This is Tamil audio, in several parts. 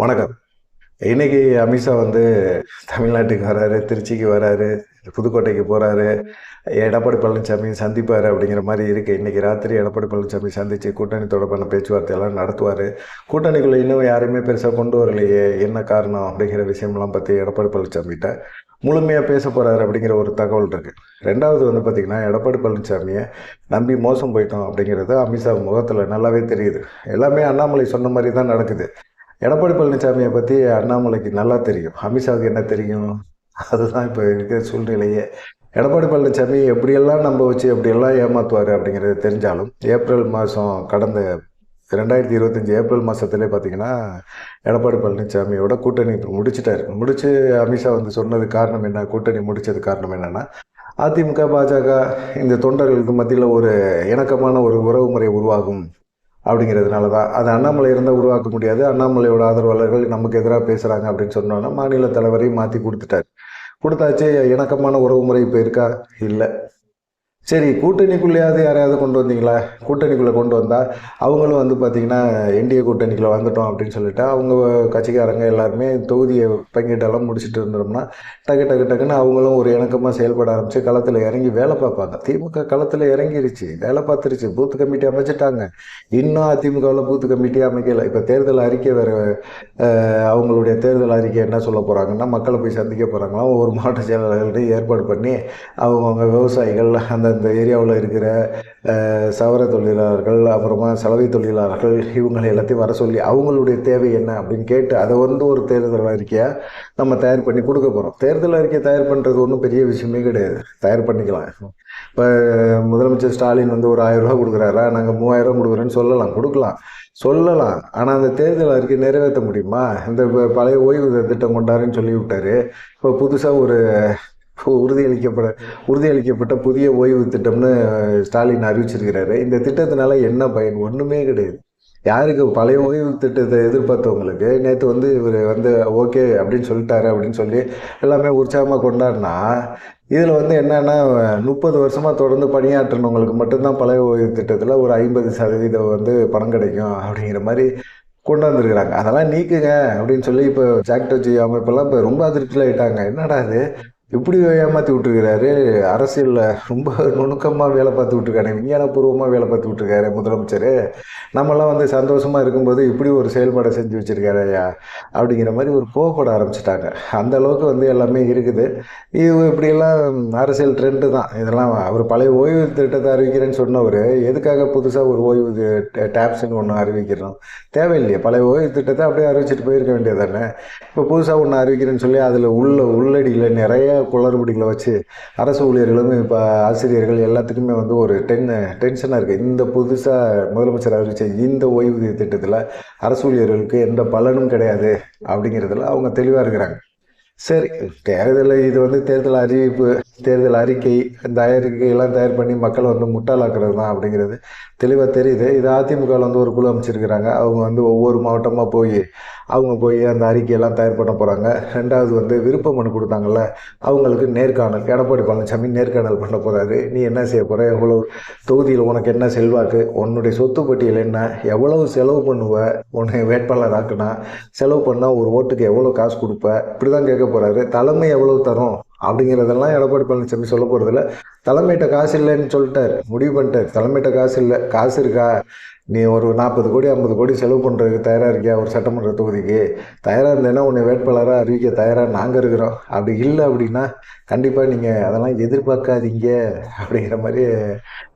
வணக்கம். இன்னைக்கு அமித்ஷா தமிழ்நாட்டுக்கு வராரு, திருச்சிக்கு வராரு, புதுக்கோட்டைக்கு போறாரு. எடப்பாடி பழனிசாமிய சந்திப்பாரு அப்படிங்கிற மாரி இருக்கு. இன்னைக்கு ராத்திரி எடப்பாடி பழனிசாமி சந்திச்சு கூட்டணி தொடர்பான பேச்சுவார்த்தையெல்லாம் நடத்துவாரு. கூட்டணிக்குள்ள இன்னும் யாரையுமே பெருசா கொண்டு வரலையே, என்ன காரணம் அப்படிங்கிற விஷயம்லாம் பத்தி எடப்பாடி பழனிசாமிகிட்ட முழுமையா பேசப் போறாரு அப்படிங்கிற ஒரு தகவல் இருக்கு. 2வது பார்த்தீங்கன்னா, எடப்பாடி பழனிசாமிய நம்பி மோசம் போயிட்டோம் அப்படிங்கிறது அமித்ஷா முகத்துல நல்லாவே தெரியுது. எல்லாமே அண்ணாமலை சொன்ன மாரி தான் நடக்குது. எடப்பாடி பழனிசாமியை பற்றி அண்ணாமலைக்கு நல்லா தெரியும். அமித்ஷாவுக்கு என்ன தெரியும்? அதுதான் இப்போ இருக்கிற சூழ்நிலையே. எடப்பாடி பழனிசாமி எப்படியெல்லாம் நம்ப வச்சு எப்படியெல்லாம் ஏமாத்துவார் அப்படிங்கிறது தெரிஞ்சாலும், ஏப்ரல் மாதம் கடந்த 2025 ஏப்ரல் மாதத்துலேயே பார்த்தீங்கன்னா, எடப்பாடி பழனிசாமியோட கூட்டணி முடிச்சிட்டாரு. முடிச்சு அமித்ஷா சொன்னது காரணம் என்ன? கூட்டணி முடிச்சது காரணம் என்னன்னா, அதிமுக, பாஜக இந்த தொண்டர்களுக்கு மத்தியில் ஒரு இணக்கமான ஒரு உறவு முறை உருவாகும் அப்படிங்கிறதுனால தான். அது அண்ணாமலை இருந்தால் உருவாக்க முடியாது. அண்ணாமலையோட ஆதரவாளர்கள் நமக்கு எதிராக பேசுகிறாங்க அப்படின்னு சொன்னோன்னா, மாநில தலைவரையும் மாற்றி கொடுத்துட்டாரு. கொடுத்தாச்சு. இணக்கமான உறவு முறை இப்போ இருக்கா? இல்லை. சரி, கூட்டணிக்குள்ளேயாவது யாரையாவது கொண்டு வந்தீங்களா? கூட்டணிக்குள்ளே கொண்டு வந்தால் அவங்களும் பார்த்தீங்கன்னா, என்டிஏ கூட்டணிக்குள்ளே வந்துட்டோம் அப்படின்னு சொல்லிட்டு, அவங்க கட்சிக்காரங்க எல்லாருமே தொகுதியை பங்கீட்டெல்லாம் முடிச்சுட்டு இருந்தோம்னா, டக்குன்னு அவங்களும் ஒரு இணக்கமாக செயல்பட ஆரம்பித்து களத்தில் இறங்கி வேலை பார்ப்பாங்க. திமுக களத்தில் இறங்கிருச்சு, வேலை பார்த்துருச்சு, பூத்து கமிட்டி அமைச்சிட்டாங்க. இன்னும் அதிமுகவில் பூத்து கமிட்டி அமைக்கலை. இப்போ தேர்தல் அறிக்கை வேறு, அவங்களுடைய தேர்தல் அறிக்கை என்ன சொல்ல போகிறாங்கன்னா, மக்களை போய் சந்திக்க போகிறாங்களாம். ஒவ்வொரு மாவட்ட செயலாளர்களையும் ஏற்பாடு பண்ணி அவங்கவுங்க விவசாயிகள், அந்தந்த ஏரியாவில் இருக்கிற சவர தொழிலாளர்கள், அப்புறமா சலவை தொழிலாளர்கள், இவங்களை எல்லாத்தையும் வர சொல்லி அவங்களுடைய தேவை என்ன அப்படின்னு கேட்டு அதை ஒரு தேர்தல் அறிக்கையாக நம்ம தயார் பண்ணி கொடுக்க போகிறோம். தேர்தல் அறிக்கை தயார் பண்ணுறது ஒன்றும் பெரிய விஷயமே கிடையாது. தயார் பண்ணிக்கலாம். இப்போ முதலமைச்சர் ஸ்டாலின் ஒரு 1000 ரூபா கொடுக்குறாரா, நாங்கள் 3000 கொடுக்குறேன்னு சொல்லலாம். ஆனால் அந்த தேர்தல் அறிக்கை நிறைவேற்ற முடியுமா? இந்த பழைய ஓய்வு திட்டம் கொண்டாருன்னு சொல்லி விட்டாரு. இப்போ புதுசாக ஒரு உறுதியளிக்கப்பட்ட புதிய ஓய்வு திட்டம்னு ஸ்டாலின் அறிவிச்சிருக்கிறாரு. இந்த திட்டத்தினால என்ன பயன்? ஒன்றுமே கிடையாது. யாருக்கு பழைய ஓய்வு திட்டத்தை எதிர்பார்த்தவங்களுக்கு நேற்று இவர் ஓகே அப்படின்னு சொல்லிட்டாரு அப்படின்னு சொல்லி எல்லாமே உற்சாகமாக கொண்டாடினா, இதில் என்னன்னா 30 வருஷமாக தொடர்ந்து பணியாற்றினவங்களுக்கு மட்டும்தான் பழைய ஓய்வு திட்டத்தில் ஒரு 50% பணம் கிடைக்கும் அப்படிங்கிற மாதிரி கொண்டு வந்திருக்கிறாங்க. அதெல்லாம் நீக்குங்க அப்படின்னு சொல்லி இப்போ ஜாக்டோஜி அமைப்பெல்லாம் இப்போ ரொம்ப அதிருப்தியில் ஆயிட்டாங்க. என்னடா இது இப்படி ஏமாற்றி விட்டுருக்கிறாரு, அரசியலில் ரொம்ப நுணுக்கமாக வேலை பார்த்து விட்டுருக்காரு, விஞ்ஞானபூர்வமாக வேலை பார்த்து விட்டுருக்காரு முதலமைச்சர். நம்மலாம் சந்தோஷமாக இருக்கும்போது இப்படி ஒரு செயல்பாடை செஞ்சு வச்சுருக்காரு ஐயா அப்படிங்கிற மாதிரி ஒரு கோவப்பட ஆரம்பிச்சிட்டாங்க. அந்த அளவுக்கு எல்லாமே இருக்குது. இது இப்படியெல்லாம் அரசியல் ட்ரெண்டு தான் இதெல்லாம். அவர் பழைய ஓய்வு திட்டத்தை அறிவிக்கிறேன்னு சொன்னவர் எதுக்காக புதுசாக ஒரு ஓய்வு டேப்ஸ்ன்னு ஒன்று அறிவிக்கிறோம்? தேவையில்லையே. பழைய ஓய்வு திட்டத்தை அப்படியே அறிவிச்சிட்டு போயிருக்க வேண்டியது தானே. இப்போ புதுசாக ஒன்று அறிவிக்கிறேன்னு சொல்லி அதில் உள்ளடியில் நிறைய குளறுபடிகளை வச்சு அரசு ஊழியர்களும் இப்போ ஆசிரியர்கள் எல்லாத்துக்குமே ஒரு டென்ஷனாக இருக்குது. இந்த புதுசாக முதலமைச்சர் அறிவித்த இந்த ஓய்வூதிய திட்டத்தில் அரசு ஊழியர்களுக்கு எந்த பலனும் கிடையாது அப்படிங்கிறதுல அவங்க தெளிவாக இருக்கிறாங்க. சரி, இது தேர்தல் அறிவிப்பு, தேர்தல் அறிக்கை, இந்த அறிக்கையெல்லாம் தயார் பண்ணி மக்களை முட்டாளாக்குறது தான் அப்படிங்கிறது தெளிவாக தெரியுது. இது அதிமுகவில் ஒரு குழு அமைச்சிருக்கிறாங்க. அவங்க ஒவ்வொரு மாவட்டமாக போய் அந்த அறிக்கையெல்லாம் தயார் பண்ண போகிறாங்க. 2வது விருப்ப மனு கொடுத்தாங்கல்ல, அவங்களுக்கு நேர்காணல், எடப்பாடி பழனிசாமி நேர்காணல் பண்ண போகிறாரு. நீ என்ன செய்ய போகிற? எவ்வளோ தொகுதியில் உனக்கு என்ன செல்வாக்கு? உன்னுடைய சொத்து பட்டியல் என்ன? எவ்வளவு செலவு பண்ணுவ? உன்னை வேட்பாளர் ஆக்குனா செலவு பண்ணால் ஒரு ஓட்டுக்கு எவ்வளோ காசு கொடுப்ப? இப்படி தான் கேட்க போகிறாரு. தலைமை எவ்வளவு தரும் அப்படிங்கிறதெல்லாம் எடப்பாடி பழனிசாமி சொல்ல போகிறதில்ல. தலைமையிட்ட காசு இல்லைன்னு சொல்லிட்டார், முடிவு பண்ணிட்டார். தலைமையிட்ட காசு இல்லை. காசு இருக்கா? நீ ஒரு 40 கோடி 50 கோடி செலவு பண்ணுறதுக்கு தயாராக இருக்கியா? ஒரு சட்டமன்ற தொகுதிக்கு தயாராக இருந்தேன்னா உன்னை வேட்பாளராக அறிவிக்க தயாராக நாங்கள் இருக்கிறோம். அப்படி இல்லை அப்படின்னா கண்டிப்பாக நீங்கள் அதெல்லாம் எதிர்பார்க்காதீங்க அப்படிங்கிற மாதிரி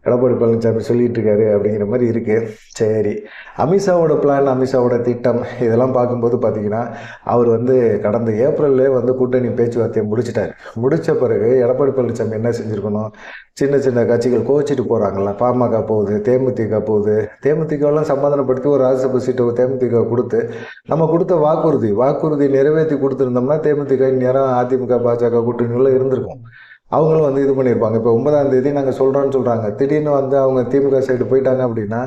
எடப்பாடி பழனிசாமி சொல்லிட்டு இருக்காரு அப்படிங்கிற மாதிரி இருக்குது. சரி, அமித்ஷாவோட பிளான், அமித்ஷாவோட திட்டம் இதெல்லாம் பார்க்கும்போது பார்த்தீங்கன்னா, அவர் கடந்த ஏப்ரல்லே கூட்டணி பேச்சுவார்த்தையை முடிச்சிட்டார். முடித்த பிறகு எடப்பாடி பழனிசாமி என்ன செஞ்சுருக்கணும்? சின்ன சின்ன கட்சிகள் கோச்சிட்டு போகிறாங்கல்ல, பாமக போகுது, தேமுதிக போகுது, தேமுதிகலாம் சமாதானப்படுத்தி ஒரு ராஜ்யசபா சீட்டை தேமுதிக கொடுத்து நம்ம கொடுத்த வாக்குறுதி நிறைவேற்றி கொடுத்துருந்தோம்னா தேமுதிக நேரம் அதிமுக பாஜக கூட்டணியில் இருந்திருக்கும். அவங்களும் இது பண்ணியிருப்பாங்க. இப்போ 9ஆம் தேதி நாங்கள் சொல்கிறோன்னு சொல்கிறாங்க. திடீர்னு அவங்க திமுக சைடு போயிட்டாங்க அப்படின்னா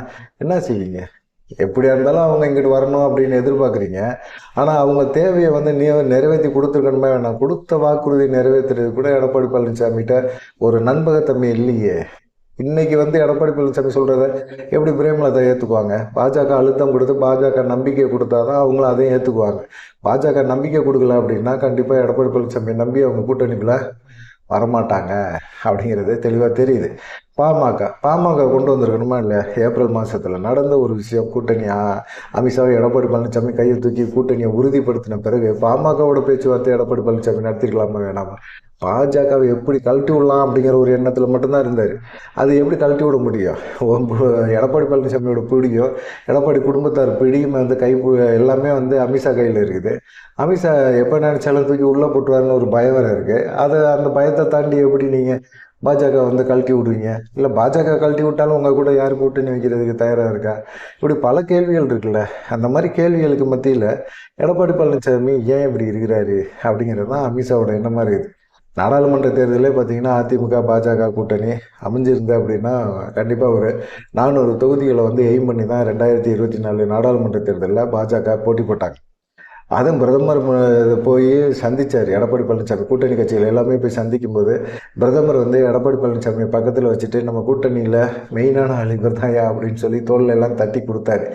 என்ன செய்வீங்க? எப்படியா இருந்தாலும் அவங்க இங்கிட்டு வரணும் அப்படின்னு எதிர்பார்க்குறீங்க. ஆனால் அவங்க தேவையை நிறைவேற்றி கொடுத்துருக்கணுமே வேணாம். கொடுத்த வாக்குறுதி நிறைவேற்றுறது கூட எடப்பாடி பழனிசாமிகிட்ட ஒரு நண்பகத்தன்மை இல்லையே. இன்னைக்கு வந்து எடப்பாடி பழனிசாமி சொல்கிறத எப்படி பிரேமலதா ஏற்றுக்குவாங்க? பாஜக அழுத்தம் கொடுத்து பாஜக நம்பிக்கை கொடுத்தா தான் அவங்களும் அதையும் ஏற்றுக்குவாங்க. பாஜக நம்பிக்கை கொடுக்கல அப்படின்னா கண்டிப்பாக எடப்பாடி பழனிசாமி நம்பி அவங்க கூட்டணிக்குள்ள வரமாட்டாங்க அப்படிங்கிறது தெளிவாக தெரியுது. பாமக கொண்டு வந்திருக்கணுமா இல்லையா? ஏப்ரல் மாதத்தில் நடந்த ஒரு விஷயம். அமித்ஷாவை எடப்பாடி பழனிசாமி கையை தூக்கி கூட்டணியை உறுதிப்படுத்தின பிறகு பாமகவோட பேச்சுவார்த்தை எடப்பாடி பழனிசாமி நடத்திருக்கலாமா வேணாமா? பாஜகவை எப்படி கழட்டி விடலாம் அப்படிங்கிற ஒரு எண்ணத்தில் மட்டும்தான் இருந்தார். அது எப்படி கழட்டி விட முடியும்? எடப்பாடி பழனிசாமியோட பிடியும் எடப்பாடி குடும்பத்தார் பிடியும் வந்து எல்லாமே வந்து அமித்ஷா கையில் இருக்குது. அமித்ஷா எப்போ நினைச்சாலும் தூக்கி உள்ளே போட்டுருவாருன்னு ஒரு பயம் வேறு இருக்குது. அந்த பயத்தை தாண்டி எப்படி நீங்கள் பாஜக வந்து கழட்டி விடுவீங்க? இல்லை பாஜக கழட்டி விட்டாலும் உங்கள் கூட யார் கூட்டணி வைக்கிறதுக்கு தயாராக இருக்கா? இப்படி பல கேள்விகள் இருக்குல்ல. அந்த மாதிரி கேள்விகளுக்கு மத்தியில் எடப்பாடி பழனிசாமி ஏன் இப்படி இருக்கிறாரு அப்படிங்கிறது தான் அமித்ஷாவோட எண்ணமாக இருக்குது. நாடாளுமன்ற தேர்தலே பார்த்தீங்கன்னா அதிமுக பாஜக கூட்டணி அமைஞ்சிருந்தது அப்படின்னா கண்டிப்பாக ஒரு 400 தொகுதிகளை வந்து எய்ம் பண்ணி தான் 2024 நாடாளுமன்ற தேர்தலில் பாஜக போட்டி போட்டாங்க. அதுவும் பிரதமர் போய் சந்தித்தார் எடப்பாடி பழனிசாமி. கூட்டணி கட்சிகள் எல்லாமே போய் சந்திக்கும் போது பிரதமர் வந்து எடப்பாடி பழனிசாமியை பக்கத்தில் வச்சுட்டு நம்ம கூட்டணியில் மெயினான ஆள் இவர் தாயா அப்படின்னு சொல்லி தோளில் எல்லாம் தட்டி கொடுத்தாரு.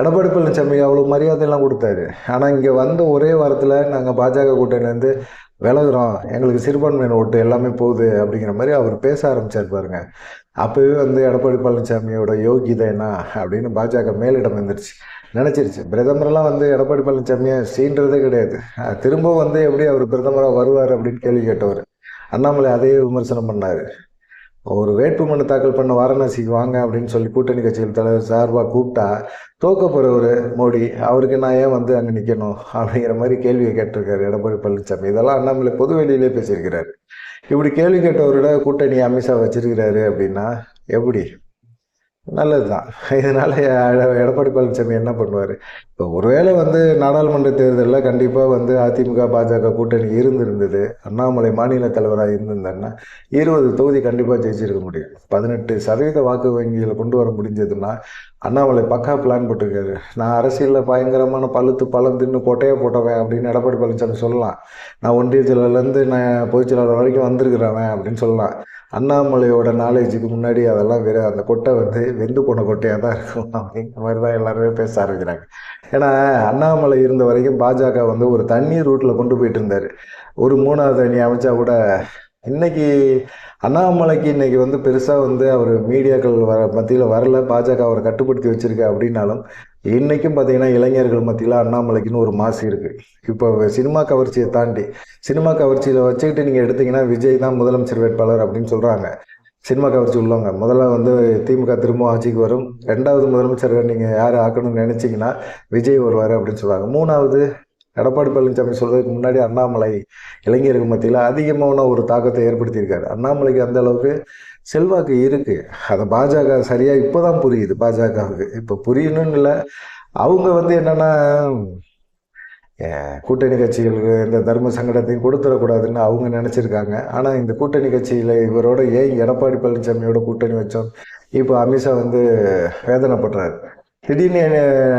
எடப்பாடி பழனிசாமி அவ்வளோ மரியாதையெல்லாம் கொடுத்தாரு. ஆனால் இங்கே வந்த ஒரே வாரத்தில் நாங்கள் பாஜக கூட்டணிலேருந்து விலகுறோம், எங்களுக்கு சிறுபான்மையின ஓட்டு எல்லாமே போகுது அப்படிங்கிற மாதிரி அவர் பேச ஆரம்பித்தார் பாருங்க. அப்போவே வந்து எடப்பாடி பழனிசாமியோட யோகிதை என்ன அப்படின்னு பாஜக மேலிடம் வந்துருச்சு, நினச்சிருச்சு. பிரதமரெல்லாம் வந்து எடப்பாடி பழனிசாமியை சீன்றதே கிடையாது. திரும்பவும் வந்து எப்படி அவர் பிரதமராக வருவார் அப்படின்னு கேள்வி கேட்டவர். அண்ணாமலை அதையே விமர்சனம் பண்ணார். ஒரு வேட்புமனு தாக்கல் பண்ண வாரணாசிக்கு வாங்க அப்படின்னு சொல்லி கூட்டணி கட்சிகள் தலைவர் சார்பாக கூப்பிட்டா தோக்க போகிறவர் மோடி, அவருக்கு நான் ஏன் வந்து அங்கே நிற்கணும் அப்படிங்கிற மாதிரி கேள்வியை கேட்டிருக்காரு எடப்பாடி பழனிசாமி. இதெல்லாம் அண்ணாமலை பொது வெளியிலே பேசியிருக்கிறாரு. இப்படி கேள்வி கேட்டவரோட கூட்டணி அமித்ஷா வச்சிருக்கிறாரு அப்படின்னா எப்படி? நல்லது தான். இதனால் எடப்பாடி பழனிசாமி என்ன பண்ணுவார்? இப்போ ஒருவேளை வந்து நாடாளுமன்ற தேர்தலில் கண்டிப்பாக வந்து அதிமுக பாஜக கூட்டணி இருந்திருந்தது, அண்ணாமலை மாநில தலைவராக இருந்திருந்தாருன்னா 20 தொகுதி கண்டிப்பாக ஜெயிச்சிருக்க முடியும். 18% வாக்கு வங்கிகளை கொண்டு வர முடிஞ்சதுன்னா அண்ணாமலை பக்கா பிளான் போட்டிருக்காரு. நான் அரசியலில் பயங்கரமான பழுத்து கொட்டையை போட்டவன் அப்படின்னு எடப்பாடி பழனிசாமி சொல்லலாம். நான் ஒன்றிய செயலாளர்லேருந்து நான் பொதுச் செயலாளர் வரைக்கும் வந்திருக்கிறவன் அப்படின்னு சொல்லலாம். அண்ணாமலையோட நாலேஜுக்கு முன்னாடி அதெல்லாம் அந்த கொட்டை வந்து வெந்து போன கொட்டையாக தான் இருக்கும் அப்படிங்கிற மாதிரி தான் எல்லாருமே பேச ஆரம்பிக்கிறாங்க. ஏன்னா அண்ணாமலை இருந்த வரைக்கும் பாஜக வந்து ஒரு தண்ணீர் ரூட்டில் கொண்டு போயிட்டு இருந்தார். ஒரு 3வது அணி அமைச்சா கூட இன்னைக்கு அண்ணாமலைக்கு இன்னைக்கு வந்து பெருசாக வந்து அவர் மீடியாக்கள் மத்தியில் வரல, பாஜக அவரை கட்டுப்படுத்தி வச்சிருக்கு அப்படின்னாலும் இன்றைக்கும் பார்த்தீங்கன்னா இளைஞர்கள் மத்தியில் அண்ணாமலைக்குன்னு ஒரு மாசு இருக்குது. இப்போ சினிமா கவர்ச்சியை தாண்டி சினிமா கவர்ச்சியில் வச்சுக்கிட்டு நீங்கள் எடுத்திங்கன்னா விஜய் தான் முதலமைச்சர் வேட்பாளர் அப்படின்னு சொல்கிறாங்க. சினிமா கவர்ச்சி உள்ளவங்க முதல்ல வந்து திமுக திரும்ப ஆட்சிக்கு வரும், 2வது முதலமைச்சர் நீங்கள் யார் ஆக்கணும்னு நினச்சிங்கன்னா விஜய் வருவார் அப்படின்னு சொல்கிறாங்க. 3வது எடப்பாடி பழனிசாமி சொல்கிறதுக்கு முன்னாடி அண்ணாமலை இளைஞர்கள் மத்தியில் அதிகமான ஒரு தாக்கத்தை ஏற்படுத்தியிருக்காரு. அண்ணாமலைக்கு அந்த அளவுக்கு செல்வாக்கு இருக்குது. அதை பாஜக சரியாக இப்போ தான் புரியுது. பாஜகவுக்கு இப்போ புரியணும்னு இல்லை, அவங்க வந்து என்னென்னா கூட்டணி கட்சிகளுக்கு இந்த தர்ம சங்கடத்தையும் கொடுத்துடக்கூடாதுன்னு அவங்க நினச்சிருக்காங்க. ஆனால் இந்த கூட்டணி கட்சியில் இவரோட ஏன் எடப்பாடி பழனிசாமியோட கூட்டணி வச்சோம் இப்போ அமித்ஷா வந்து வேதனைப்படுறாரு. திடீர்னு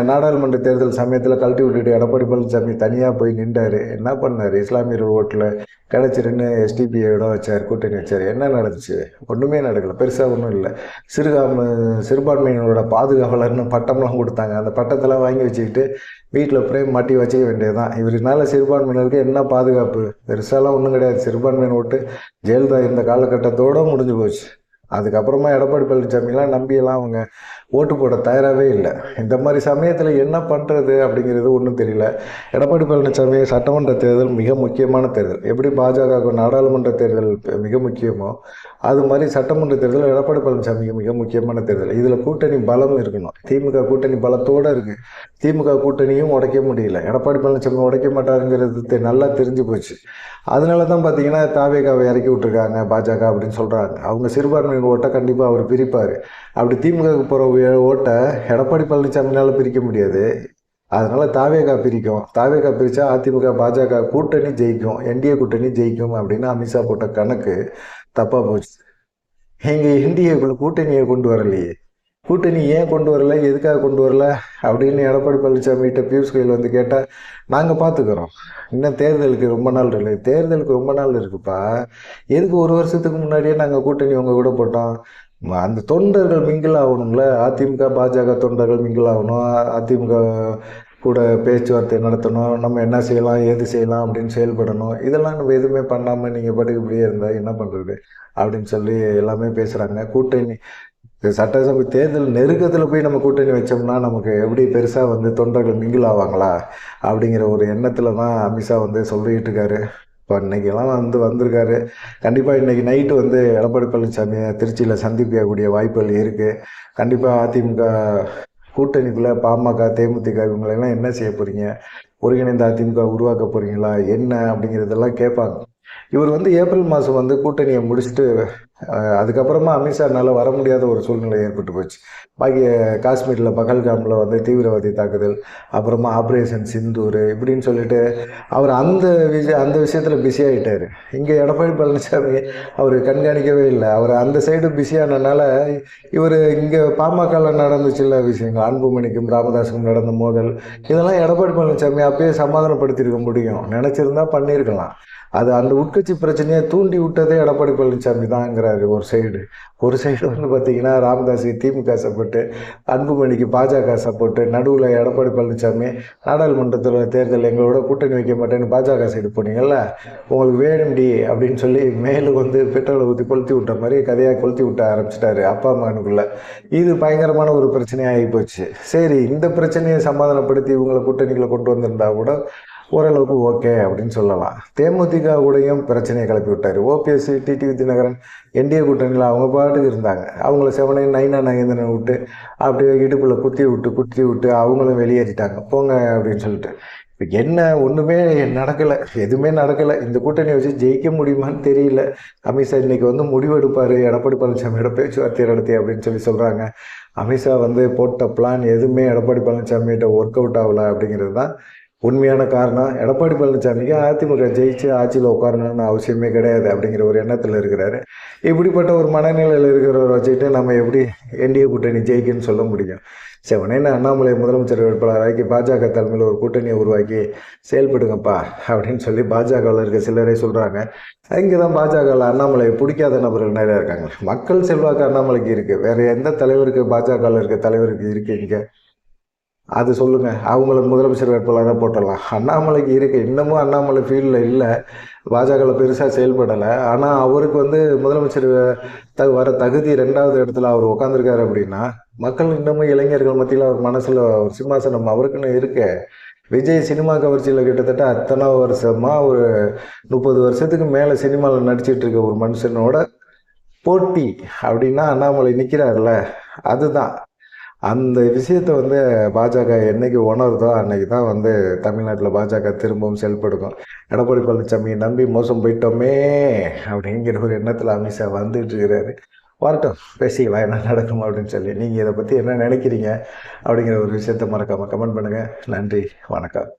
நாடாளுமன்ற தேர்தல் சமயத்தில் கழட்டி விட்டுட்டு எடப்பாடி பழனிசாமி தனியாக போய் நின்றார். என்ன பண்ணார்? இஸ்லாமியர் ஓட்டில் கிடச்சிருன்னு எஸ்டிபிஐயோட வச்சார், கூட்டணி வச்சார். என்ன நடந்துச்சு? ஒன்றுமே நடக்கலை, பெருசாக ஒன்றும் இல்லை. சிறுபான்மையினரோட பாதுகாவலர்னு பட்டம்லாம் கொடுத்தாங்க. அந்த பட்டத்தெல்லாம் வாங்கி வச்சுக்கிட்டு வீட்டில் பிரேம் மாட்டி வச்சுக்க வேண்டியதுதான். இவருனால சிறுபான்மையினருக்கு என்ன பாதுகாப்பு? பெருசாலாம் ஒன்றும் கிடையாது. சிறுபான்மையினர் ஓட்டு ஜெயலலிதா இந்த காலகட்டத்தோடு முடிஞ்சு போச்சு. அதுக்கப்புறமா எடப்பாடி பழனிசாமிலாம் நம்பியெல்லாம் அவங்க ஓட்டு போட தயாராகவே இல்லை. இந்த மாதிரி சமயத்தில் என்ன பண்ணுறது அப்படிங்கிறது ஒன்றும் தெரியல. எடப்பாடி பழனிசாமி சட்டமன்ற தேர்தல் மிக முக்கியமான தேர்தல். எப்படி பாஜக நாடாளுமன்ற தேர்தல் மிக முக்கியமோ அது மாதிரி சட்டமன்ற தேர்தல் எடப்பாடி பழனிசாமிக்கு மிக முக்கியமான தேர்தல். இதில் கூட்டணி பலம் இருக்கணும். திமுக கூட்டணி பலத்தோடு இருக்குது. திமுக கூட்டணியும் உடைக்க முடியல. எடப்பாடி பழனிசாமி உடைக்க மாட்டாருங்கிறது நல்லா தெரிஞ்சு போச்சு. அதனால தான் பார்த்தீங்கன்னா தாவேகாவை இறக்கி விட்டுருக்காங்க பாஜக அப்படின்னு சொல்கிறாங்க. அவங்க சிறுபான்மையினர் ஓட்டை கண்டிப்பாக அவர் பிரிப்பார். அப்படி திமுகவுக்கு போகிற ஓட்டை எடப்பாடி பழனிசாமினால் பிரிக்க முடியாது. அதனால் தாவேகா பிரிக்கும். தாவேகா பிரித்தா அதிமுக பாஜக கூட்டணி ஜெயிக்கும், என்டிஏ கூட்டணி ஜெயிக்கும் அப்படின்னு அமித்ஷா போட்ட கணக்கு தப்பாக போச்சு. எங்கள் என்டிஏக்குள்ள கூட்டணியை கொண்டு வரலையே. கூட்டணி ஏன் கொண்டு வரல, எதுக்காக கொண்டு வரல அப்படின்னு எடப்பாடி பழனிசாமிகிட்ட பியூஷ் கோயல் வந்து கேட்டால் நாங்கள் பார்த்துக்குறோம், இன்னும் தேர்தலுக்கு ரொம்ப நாள் இல்லை. தேர்தலுக்கு ரொம்ப நாள் இருக்குப்பா. எதுக்கு 1 வருஷத்துக்கு முன்னாடியே நாங்கள் கூட்டணி உங்கள் கூட போட்டோம்? அந்த தொண்டர்கள் மிங்கிள் ஆகணும்ல. அதிமுக பாஜக தொண்டர்கள் மிங்கிள் ஆகணும். அதிமுக கூட பேச்சுவார்த்தை நடத்தணும். நம்ம என்ன செய்யலாம் ஏது செய்யலாம் அப்படின்னு செயல்படணும். இதெல்லாம் நம்ம எதுவுமே பண்ணாமல் நீங்கள் பாட்டுக்கு இப்படியே இருந்தால் என்ன பண்ணுறது அப்படின்னு சொல்லி எல்லாமே பேசுகிறாங்க. கூட்டணி சட்டசபை தேர்தல் நெருக்கத்தில் போய் நம்ம கூட்டணி வச்சோம்னா நமக்கு எப்படி பெருசாக வந்து தொண்டர்கள் மிங்கிள் ஆவாங்களா அப்படிங்கிற ஒரு எண்ணத்தில் தான் அமித்ஷா வந்து சொல்லிக்கிட்டு இருக்காரு. இப்போ இன்றைக்கெல்லாம் வந்திருக்காரு. கண்டிப்பாக இன்றைக்கி நைட்டு வந்து எடப்பாடி பழனிசாமியை திருச்சியில் சந்திக்கக்கூடிய வாய்ப்புகள் இருக்குது. கண்டிப்பாக அதிமுக கூட்டணிக்குள்ளே பாமக தேமுதிக இவங்களெல்லாம் என்ன செய்ய போகிறீங்க, ஒருங்கிணைந்த அதிமுக உருவாக்க போகிறீங்களா என்ன அப்படிங்கிறதெல்லாம் கேட்பாங்க. இவர் வந்து ஏப்ரல் மாதம் வந்து கூட்டணியை முடிச்சுட்டு அதுக்கப்புறமா அமித்ஷானால வர முடியாத ஒரு சூழ்நிலை ஏற்பட்டு போச்சு. பாக்கி காஷ்மீரில் பகல்காமில் வந்து தீவிரவாதி தாக்குதல், அப்புறமா ஆப்ரேஷன் சிந்தூர் இப்படின்னு சொல்லிட்டு அவர் அந்த விஷயத்தில் பிஸி ஆகிட்டார். இங்கே எடப்பாடி பழனிசாமி அவர் கண்காணிக்கவே இல்லை. அவர் அந்த சைடு பிஸியானனால இவர் இங்கே பாமகவில் நடந்துச்சுல்ல விஷயங்கள், அன்புமணிக்கும் ராமதாஸுக்கும் நடந்த மோதல், இதெல்லாம் எடப்பாடி பழனிசாமி அப்பயே சமாதானப்படுத்தியிருக்க முடியும். நினச்சிருந்தா பண்ணியிருக்கலாம். அது அந்த உட்கட்சி பிரச்சனையை தூண்டி விட்டதே எடப்பாடி பழனிசாமி தான்ங்கிறாரு ஒரு சைடு வந்து பார்த்தீங்கன்னா ராமதாஸுக்கு திமுக சப்போர்ட்டு, அன்புமணிக்கு பாஜக சப்போர்ட்டு, நடுவில் எடப்பாடி பழனிசாமி நாடாளுமன்றத்தில் தேர்தல் எங்களோட கூட்டணி வைக்க மாட்டேன்னு பாஜக சைடு போனீங்கல்ல, உங்களுக்கு வேணும்டி அப்படின்னு சொல்லி மேலும் வந்து பெட்ரோலை ஊற்றி கொளுத்தி விட்ட மாதிரி கதையாக கொளுத்தி விட்ட ஆரம்பிச்சிட்டாரு அப்பா மகனுக்குள்ளே. இது பயங்கரமான ஒரு பிரச்சனையாக ஆகி போச்சு. சரி, இந்த பிரச்சனையை சமாதானப்படுத்தி இவங்களை கூட்டணிகளை கொண்டு வந்திருந்தா கூட ஓரளவுக்கு ஓகே அப்படின்னு சொல்லலாம். தேமுதிக கூடயும் பிரச்சனையை கிளப்பி விட்டார். ஓபிஎஸ், டிடிவி தினகரன் என்டிஏ கூட்டணியில் அவங்க பாட்டுக்கு இருந்தாங்க. அவங்கள செவனையும் நைனா நகேந்திரனை விட்டு அப்படியே இடுப்பில் குத்தி விட்டு அவங்களும் வெளியேறிட்டாங்க போங்க அப்படின்னு சொல்லிட்டு. இப்போ என்ன ஒன்றுமே நடக்கலை, எதுவுமே நடக்கலை. இந்த கூட்டணியை வச்சு ஜெயிக்க முடியுமான்னு தெரியல. அமித்ஷா இன்னைக்கு வந்து முடிவெடுப்பார் எடப்பாடி பழனிசாமியோட பேச்சுவார்த்தை நடத்தி அப்படின்னு சொல்லி சொல்கிறாங்க. அமித்ஷா வந்து போட்ட பிளான் எதுவுமே எடப்பாடி பழனிசாமிகிட்ட ஒர்க் அவுட் ஆகலை அப்படிங்கிறது தான் உண்மையான காரணம். எடப்பாடி பழனிசாமிக்கு அதிமுக ஜெயிச்சு ஆட்சியில் உட்காரணும்னு அவசியமே கிடையாது அப்படிங்கிற ஒரு எண்ணத்தில் இருக்கிறாரு. இப்படிப்பட்ட ஒரு மனநிலையில் இருக்கிறவரை வச்சுக்கிட்டு நம்ம எப்படி என்டிஏ கூட்டணி ஜெயிக்குன்னு சொல்ல முடியும்? செவனேன்னு அண்ணாமலை முதலமைச்சர் வேட்பாளராக்கி பாஜக தலைமையில் ஒரு கூட்டணியை உருவாக்கி செயல்படுங்கப்பா அப்படின்னு சொல்லி பாஜகவில் இருக்க சிலரே சொல்கிறாங்க. இங்கே தான் பாஜகவில் அண்ணாமலை பிடிக்காத நபர்கள் நிறையா இருக்காங்க. மக்கள் செல்வாக்கு அண்ணாமலைக்கு இருக்குது, வேறு எந்த தலைவருக்கு பாஜகவில் இருக்க தலைவருக்கு இருக்குது இங்கே? அது சொல்லுங்கள். அவங்கள முதலமைச்சர் வேட்பாளராக போட்டுடலாம். அண்ணாமலைக்கு இருக்குது, இன்னமும் அண்ணாமலை ஃபீல்டில் இல்லை, பாஜகவில் பெருசாக செயல்படலை. ஆனால் அவருக்கு வந்து முதலமைச்சர் வர தகுதி 2வது இடத்துல அவர் உட்காந்துருக்காரு அப்படின்னா மக்கள் இன்னமும் இளைஞர்கள் மத்தியில் அவர் மனசில் ஒரு சிம்மாசனம் அவருக்குன்னு இருக்கு. விஜய் சினிமா கவர்ச்சியில் கிட்டத்தட்ட அத்தனை வருஷமாக ஒரு 30 வருஷத்துக்கு மேலே சினிமாவில் நடிச்சிட்டு இருக்க ஒரு மனுஷனோட போட்டி அப்படின்னா அண்ணாமலை நிற்கிறாருல்ல, அதுதான். அந்த விஷயத்தை வந்து பாஜக என்னைக்கு உணருதோ அன்னைக்கு தான் வந்து தமிழ்நாட்டில் பாஜக திரும்பவும் செயல்படுக்கும். எடப்பாடி பழனிசாமியை நம்பி மோசம் போயிட்டோமே அப்படிங்கிற ஒரு எண்ணத்தில் அமித்ஷா வந்துட்டு இருக்கிறாரு. வரட்டும், பேசிக்கலாம் என்ன நடக்கும் அப்படின்னு சொல்லி. நீங்கள் இதை பற்றி என்ன நினைக்கிறீங்க அப்படிங்கிற ஒரு விஷயத்தை மறக்காமல் கமெண்ட் பண்ணுங்கள். நன்றி, வணக்கம்.